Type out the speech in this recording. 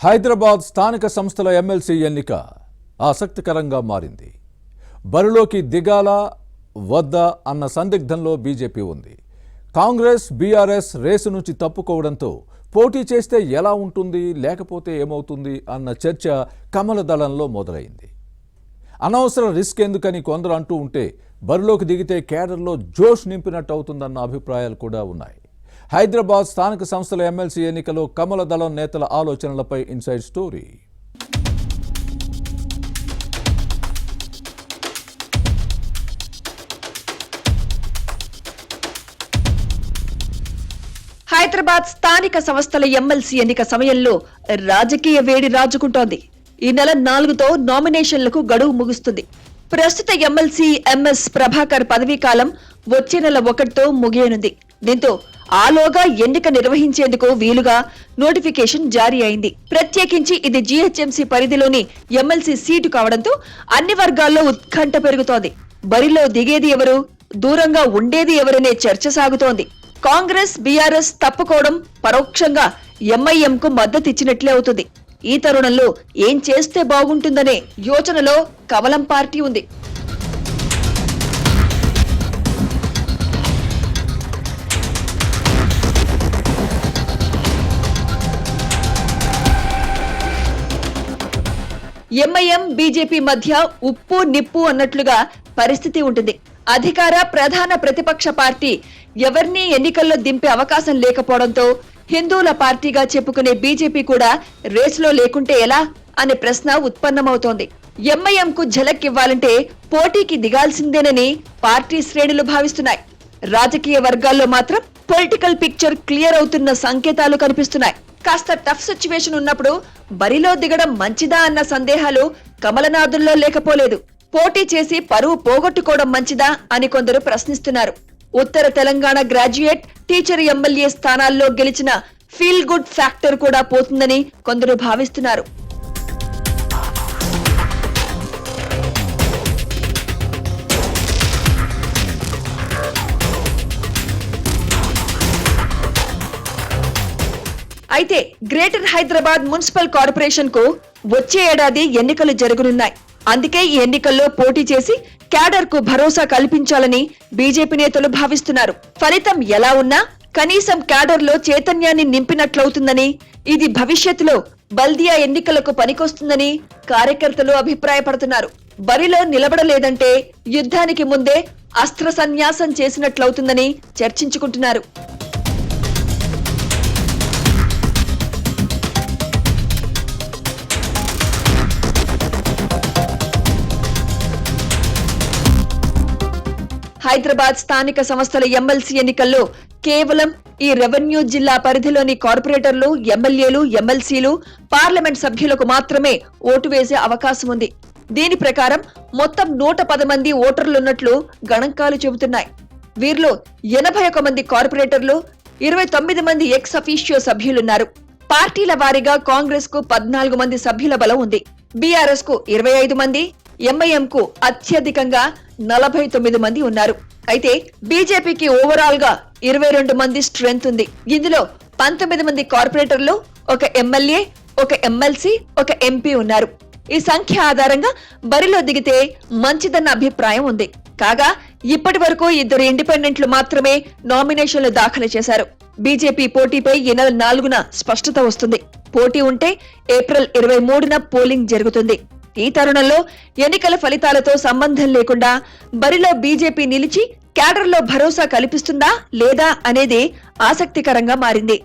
హైదరాబాద్ స్థానిక సంస్థల ఎమ్మెల్సీ ఎన్నిక ఆసక్తికరంగా మారింది. బరిలోకి దిగాలా వద్దా అన్న సందిగ్ధంలో బీజేపీ ఉంది. కాంగ్రెస్ బీఆర్ఎస్ రేసు నుంచి తప్పుకోవడంతో పోటీ చేస్తే ఎలా ఉంటుంది, లేకపోతే ఏమవుతుంది అన్న చర్చ కమల దళంలో మొదలైంది. అనవసర రిస్క్ ఎందుకని కొందరు అంటూ ఉంటే బరిలోకి దిగితే కేడర్లో జోష్ నింపినట్టు అవుతుందన్న అభిప్రాయాలు కూడా ఉన్నాయి. హైదరాబాద్ స్థానిక సంస్థల ఎమ్మెల్సీ ఎన్నికలో కమల దళం నేతల ఆలోచనలపై ఇన్సైడ్ స్టోరీ. హైదరాబాద్ స్థానిక సంస్థల ఎమ్మెల్సీ ఎన్నిక సమయంలో రాజకీయ వేడి రాజుకుంటోంది. ఈ నెల 4తో నామినేషన్లకు గడువు ముగుస్తుంది. ప్రస్తుత ఎమ్మెల్సీ ఎంఎస్ ప్రభాకర్ పదవీకాలం వచ్చే నెల 1తో ముగియనుంది. దీంతో ఆలోగా ఎన్నిక నిర్వహించేందుకు వీలుగా నోటిఫికేషన్ జారీ అయింది. ప్రత్యేకించి ఇది జీహెచ్ఎంసీ పరిధిలోని ఎమ్మెల్సీ సీటు కావడంతో అన్ని వర్గాల్లో ఉత్కంఠ పెరుగుతోంది. బరిలో దిగేది ఎవరు, దూరంగా ఉండేది ఎవరనే చర్చ సాగుతోంది. కాంగ్రెస్ బీఆర్ఎస్ తప్పుకోవడం పరోక్షంగా ఎంఐఎంకు మద్దతిచ్చినట్లే అవుతుంది. ఈ తరుణంలో ఏం చేస్తే బాగుంటుందనే యోచనలో కమలం పార్టీ ఉంది. ఎంఐఎం బీజేపీ మధ్య ఉప్పు నిప్పు అన్నట్లుగా పరిస్థితి ఉంటుంది. అధికార ప్రధాన ప్రతిపక్ష పార్టీ ఎవరినీ ఎన్నికల్లో దింపే అవకాశం లేకపోవడంతో హిందువుల పార్టీగా చెప్పుకునే బీజేపీ కూడా రేసులో లేకుంటే ఎలా అనే ప్రశ్న ఉత్పన్నమవుతోంది. ఎంఐఎంకు ఝలక్ ఇవ్వాలంటే పోటీకి దిగాల్సిందేనని పార్టీ శ్రేణులు భావిస్తున్నాయి. రాజకీయ వర్గాల్లో మాత్రం పొలిటికల్ పిక్చర్ క్లియర్ అవుతున్న సంకేతాలు కనిపిస్తున్నాయి. కాస్త టఫ్ సిచ్యువేషన్ ఉన్నప్పుడు బరిలో దిగడం మంచిదా అన్న సందేహాలు కమలనాథుల్లో లేకపోలేదు. పోటీ చేసి పరువు పోగొట్టుకోవడం మంచిదా అని కొందరు ప్రశ్నిస్తున్నారు. ఉత్తర తెలంగాణ గ్రాడ్యుయేట్, టీచర్ ఎమ్మెల్యే స్థానాల్లో గెలిచిన ఫీల్ గుడ్ ఫ్యాక్టర్ కూడా పోతుందని కొందరు భావిస్తున్నారు. అయితే గ్రేటర్ హైదరాబాద్ మున్సిపల్ కార్పొరేషన్ కు వచ్చే ఏడాది ఎన్నికలు జరగనున్నాయి. అందుకే ఈ ఎన్నికల్లో పోటీ చేసి క్యాడర్ కు భరోసా కల్పించాలని బీజేపీ నేతలు భావిస్తున్నారు. ఫలితం ఎలా ఉన్నా కనీసం క్యాడర్ లో చైతన్యాన్ని నింపినట్లవుతుందని, ఇది భవిష్యత్తులో బల్దియా ఎన్నికలకు పనికొస్తుందని కార్యకర్తలు అభిప్రాయపడుతున్నారు. బరిలో నిలబడలేదంటే యుద్ధానికి ముందే అస్త్ర సన్యాసం చేసినట్లవుతుందని చర్చించుకుంటున్నారు. హైదరాబాద్ స్థానిక సంస్థల ఎమ్మెల్సీ ఎన్నికల్లో కేవలం ఈ రెవెన్యూ జిల్లా పరిధిలోని కార్పొరేటర్లు, ఎమ్మెల్యేలు, ఎమ్మెల్సీలు, పార్లమెంట్ సభ్యులకు మాత్రమే ఓటు వేసే అవకాశం ఉంది. దీని ప్రకారం మొత్తం 110 మంది ఓటర్లున్నట్లు గణాంకాలు చెబుతున్నాయి. వీరిలో 81 మంది కార్పొరేటర్లు, 29 మంది ఎక్స్ అఫీషియో సభ్యులున్నారు. పార్టీల వారీగా కాంగ్రెస్ కు 14 మంది సభ్యుల బలం ఉంది. బీఆర్ఎస్ కు 25 మంది, ఎంఐఎం కు అత్యధికంగా 49 మంది ఉన్నారు. అయితే బీజేపీకి ఓవరాల్ గా 22 మంది స్ట్రెంత్ ఉంది. ఇందులో 19 మంది కార్పొరేటర్లు, ఒక ఎమ్మెల్యే, ఒక ఎమ్మెల్సీ, ఒక ఎంపీ ఉన్నారు. ఈ సంఖ్య ఆధారంగా బరిలో దిగితే మంచిదన్న అభిప్రాయం ఉంది. కాగా ఇప్పటి వరకు 2 ఇండిపెండెంట్లు మాత్రమే నామినేషన్లు దాఖలు చేశారు. బీజేపీ పోటీపై ఈ నెల 4న స్పష్టత వస్తుంది. పోటీ ఉంటే ఏప్రిల్ 23న పోలింగ్ జరుగుతుంది. ఈ తరుణంలో ఎన్నికల ఫలితాలతో సంబంధం లేకుండా బరిలో బీజేపీ నిలిచి క్యాడర్లో భరోసా కల్పిస్తుందా లేదా అనేది ఆసక్తికరంగా మారింది.